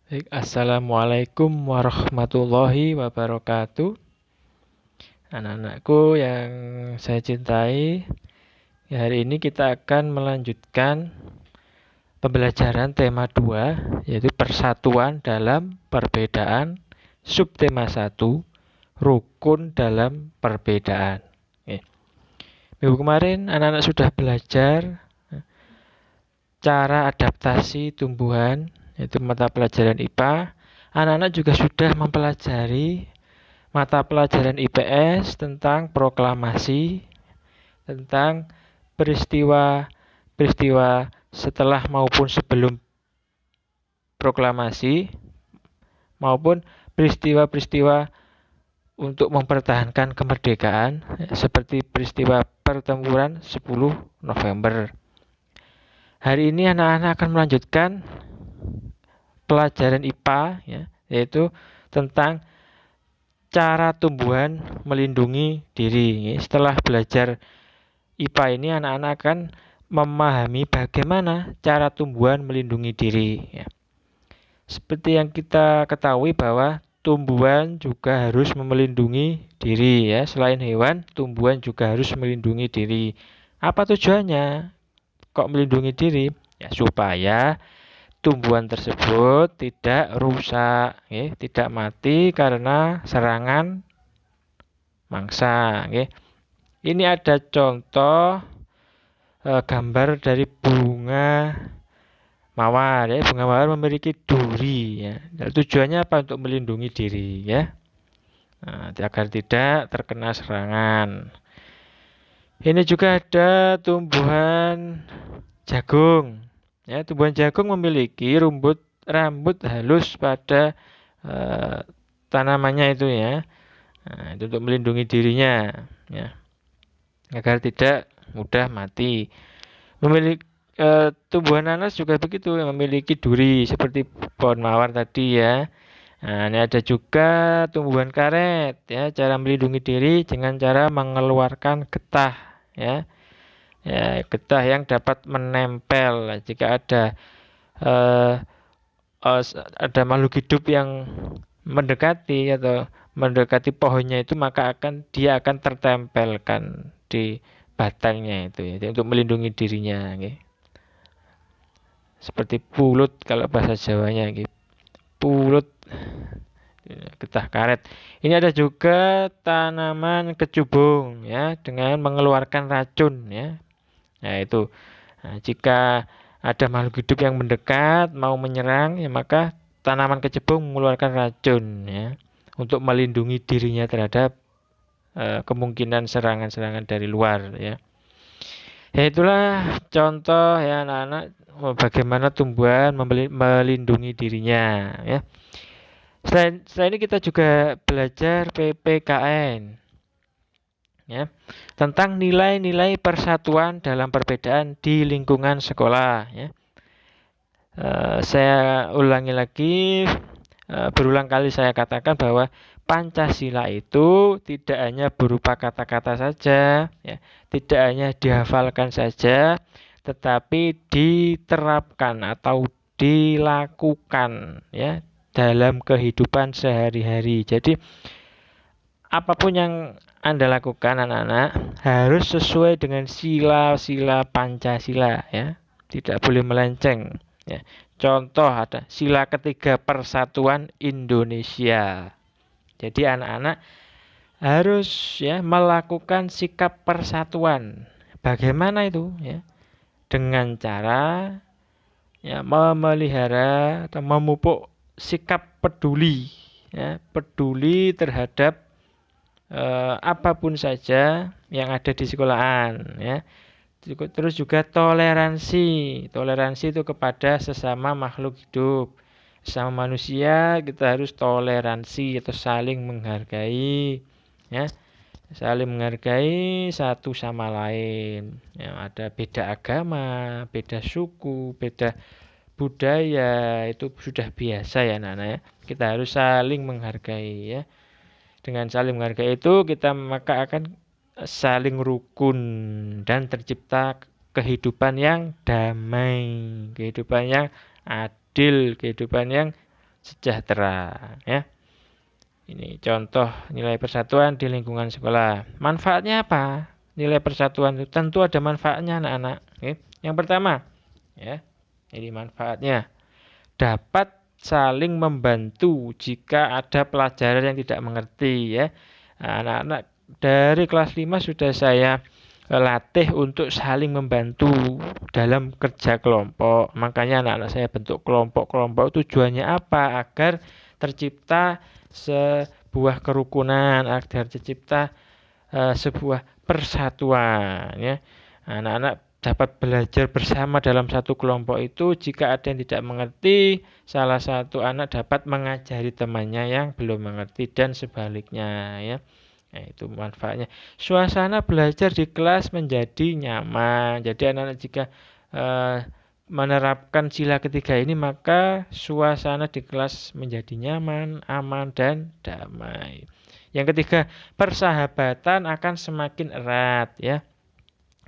Baik, Assalamualaikum warahmatullahi wabarakatuh. Anak-anakku yang saya cintai, hari ini kita akan melanjutkan pembelajaran tema 2, yaitu persatuan dalam perbedaan, subtema 1, rukun dalam perbedaan. Oke. Minggu kemarin anak-anak sudah belajar cara adaptasi tumbuhan, yaitu mata pelajaran IPA. Anak-anak juga sudah mempelajari mata pelajaran IPS tentang proklamasi, tentang peristiwa-peristiwa setelah maupun sebelum proklamasi, maupun peristiwa-peristiwa untuk mempertahankan kemerdekaan, seperti peristiwa pertempuran 10 November. Hari ini anak-anak akan melanjutkan pelajaran IPA, yaitu tentang cara tumbuhan melindungi diri. Setelah belajar IPA ini, anak-anak akan memahami bagaimana cara tumbuhan melindungi diri. Seperti yang kita ketahui bahwa tumbuhan juga harus melindungi diri. Selain hewan, tumbuhan juga harus melindungi diri. Apa tujuannya? Kok melindungi diri? Supaya tumbuhan tersebut tidak rusak, tidak mati karena serangan mangsa. Ini ada contoh gambar dari bunga mawar. Bunga mawar memiliki duri. Tujuannya apa? Untuk melindungi diri, agar tidak terkena serangan. Ini juga ada tumbuhan jagung. Tumbuhan jagung memiliki rambut halus pada tanamannya itu, itu untuk melindungi dirinya, agar tidak mudah mati. Tumbuhan nanas juga begitu, memiliki duri seperti pohon mawar tadi, Nah, ini ada juga tumbuhan karet, cara melindungi diri dengan cara mengeluarkan getah, getah yang dapat menempel jika ada makhluk hidup yang mendekati pohonnya itu, maka dia akan tertempelkan di batangnya itu, untuk melindungi dirinya, seperti pulut kalau bahasa Jawanya, pulut, getah karet. Ini ada juga tanaman kecubung, dengan mengeluarkan racun, Nah, itu. Jika ada makhluk hidup yang mendekat mau menyerang, maka tanaman kecubung mengeluarkan racun, untuk melindungi dirinya terhadap kemungkinan serangan-serangan dari luar, Itulah contoh, anak-anak, bagaimana tumbuhan melindungi dirinya, Selain ini kita juga belajar PPKN, tentang nilai-nilai persatuan dalam perbedaan di lingkungan sekolah, Saya ulangi lagi, berulang kali saya katakan bahwa Pancasila itu tidak hanya berupa kata-kata saja, tidak hanya dihafalkan saja, tetapi diterapkan atau dilakukan, dalam kehidupan sehari-hari. Jadi apapun yang Anda lakukan, anak-anak, harus sesuai dengan sila-sila Pancasila, tidak boleh melenceng. Contoh ada sila ketiga Persatuan Indonesia. Jadi anak-anak harus melakukan sikap persatuan. Bagaimana itu? Dengan cara memelihara atau memupuk sikap peduli, peduli terhadap apapun saja yang ada di sekolahan, Terus juga toleransi itu kepada sesama makhluk hidup, sesama manusia kita harus toleransi atau saling menghargai, saling menghargai satu sama lain. Ada beda agama, beda suku, beda budaya, itu sudah biasa, anak-anak, Kita harus saling menghargai, Dengan saling menghargai itu kita maka akan saling rukun dan tercipta kehidupan yang damai, kehidupan yang adil, kehidupan yang sejahtera, ya. Ini contoh nilai persatuan di lingkungan sekolah. Manfaatnya apa? Nilai persatuan itu tentu ada manfaatnya anak-anak. Oke. Yang pertama, ya, ini manfaatnya dapat saling membantu jika ada pelajaran yang tidak mengerti, ya. Anak-anak dari kelas 5 sudah saya latih untuk saling membantu dalam kerja kelompok. Makanya anak-anak saya bentuk kelompok-kelompok. Tujuannya apa? Agar tercipta sebuah kerukunan, agar tercipta sebuah persatuan, ya. Anak-anak dapat belajar bersama dalam satu kelompok itu. Jika ada yang tidak mengerti, salah satu anak dapat mengajari temannya yang belum mengerti dan sebaliknya, ya. Nah, itu manfaatnya. Suasana belajar di kelas menjadi nyaman. Jadi anak-anak jika menerapkan sila ketiga ini, maka suasana di kelas menjadi nyaman, aman, dan damai. Yang ketiga, persahabatan akan semakin erat, ya.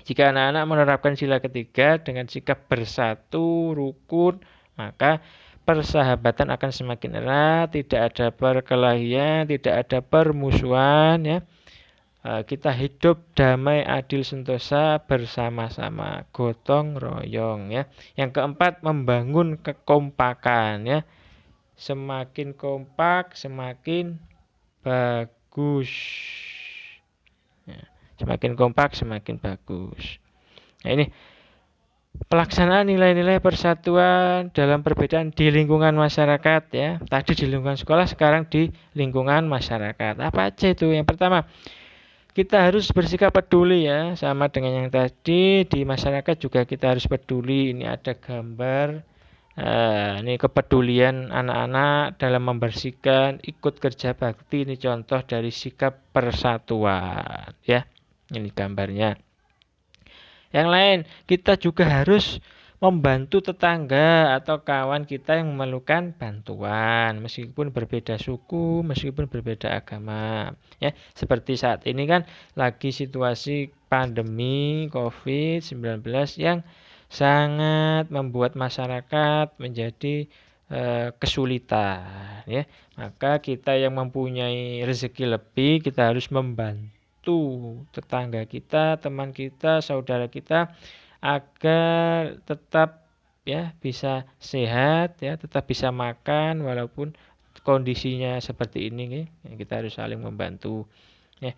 Jika anak-anak menerapkan sila ketiga dengan sikap bersatu, rukun, maka persahabatan akan semakin erat, tidak ada perkelahian, tidak ada permusuhan, ya. Kita hidup damai, adil, sentosa bersama-sama, gotong royong, ya. Yang keempat, membangun kekompakan, ya. Semakin kompak, semakin bagus. Ya, semakin kompak, semakin bagus. Nah, ini pelaksanaan nilai-nilai persatuan dalam perbedaan di lingkungan masyarakat, ya. Tadi di lingkungan sekolah, sekarang di lingkungan masyarakat. Apa aja itu? Yang pertama, kita harus bersikap peduli, ya, sama dengan yang tadi. Di masyarakat juga kita harus peduli. Ini ada gambar, ini kepedulian anak-anak dalam membersihkan, ikut kerja bakti. Ini contoh dari sikap persatuan, ya. Ini gambarnya. Yang lain, kita juga harus membantu tetangga atau kawan kita yang memerlukan bantuan, meskipun berbeda suku, meskipun berbeda agama, ya. Seperti saat ini kan lagi situasi pandemi COVID-19 yang sangat membuat masyarakat menjadi kesulitan, ya. Maka kita yang mempunyai rezeki lebih, kita harus membantu tetangga kita, teman kita, saudara kita, agar tetap, ya, bisa sehat, ya, tetap bisa makan walaupun kondisinya seperti ini, ya. Kita harus saling membantu, ya.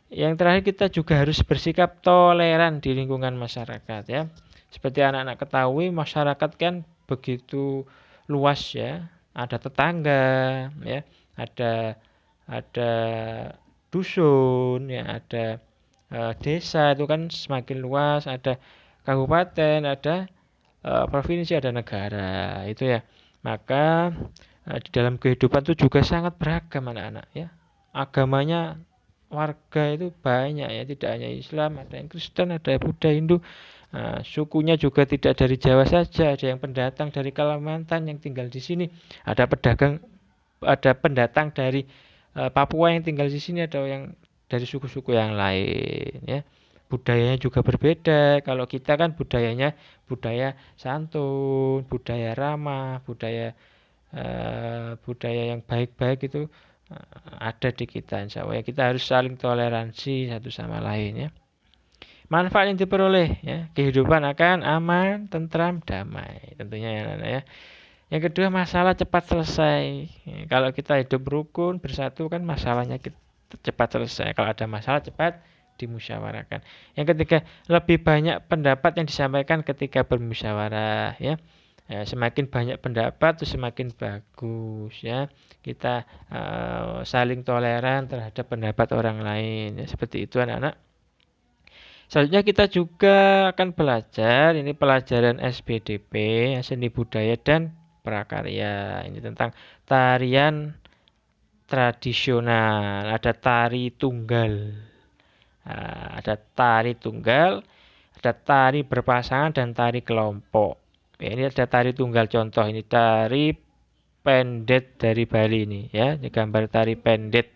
Yang terakhir, kita juga harus bersikap toleran di lingkungan masyarakat, ya. Seperti anak-anak ketahui, masyarakat kan begitu luas, ya. Ada tetangga, ya, ada dusun, ya, ada desa, itu kan semakin luas, ada kabupaten, ada provinsi, ada negara, itu, ya. Maka di dalam kehidupan itu juga sangat beragam anak-anak, ya. Agamanya warga itu banyak, ya, tidak hanya Islam, ada yang Kristen, ada Buddha, Hindu. Sukunya juga tidak dari Jawa saja, ada yang pendatang dari Kalimantan yang tinggal di sini, ada pedagang, ada pendatang dari Papua yang tinggal di sini, ada yang dari suku-suku yang lain, ya. Budayanya juga berbeda. Kalau kita kan budayanya budaya santun, budaya ramah, budaya yang baik-baik itu ada di kita, insya Allah, ya. Kita harus saling toleransi satu sama lain, ya. Manfaat yang diperoleh, ya, kehidupan akan aman, tentram, damai, tentunya, ya, ya. Yang kedua, masalah cepat selesai. Kalau kita hidup rukun, bersatu, kan masalahnya cepat selesai. Kalau ada masalah, cepat dimusyawarahkan. Yang ketiga, lebih banyak pendapat yang disampaikan ketika bermusyawarah, ya. Semakin banyak pendapat, itu semakin bagus, ya. Kita saling toleran terhadap pendapat orang lain, ya. Seperti itu anak-anak. Selanjutnya kita juga akan belajar, ini pelajaran SBDP, seni budaya dan prakarya. Ini tentang tarian tradisional. Ada tari tunggal. Ada tari tunggal, ada tari berpasangan, dan tari kelompok. Ya, ini ada tari tunggal contoh. Ini tari pendet dari Bali ini, ya. Ini gambar tari pendet.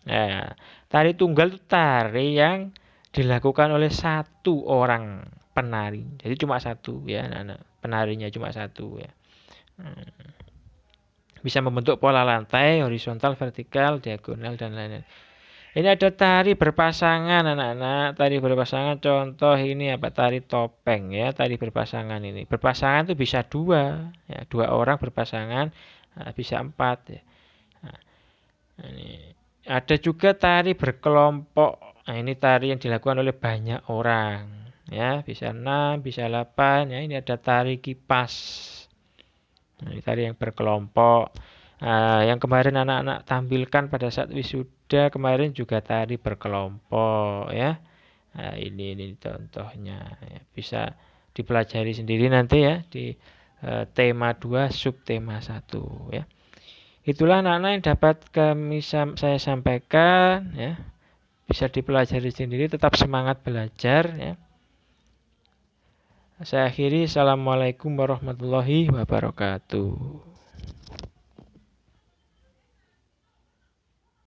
Nah, tari tunggal itu tari yang dilakukan oleh satu orang penari. Jadi cuma satu, ya, anak-anak. Penarinya cuma satu, ya. bisa membentuk pola lantai, horizontal, vertikal, diagonal, dan lain-lain. Ini ada tari berpasangan anak-anak. Tari berpasangan contoh ini apa? Tari topeng ya. Tari berpasangan ini. Berpasangan itu bisa dua, ya, dua orang berpasangan, bisa empat ya. Nah, ini. Ada juga tari berkelompok. Nah, ini tari yang dilakukan oleh banyak orang ya. Bisa 6, bisa 8 ya. Ini ada tari kipas. Nah, ini tari yang berkelompok. Yang kemarin anak-anak tampilkan pada saat wisuda kemarin juga tari berkelompok ya. Nah, ini contohnya ya. Bisa dipelajari sendiri nanti ya di tema 2 subtema 1 ya. Itulah anak-anak yang dapat saya sampaikan ya. Bisa dipelajari sendiri, tetap semangat belajar ya. Saya akhiri, Assalamualaikum warahmatullahi wabarakatuh.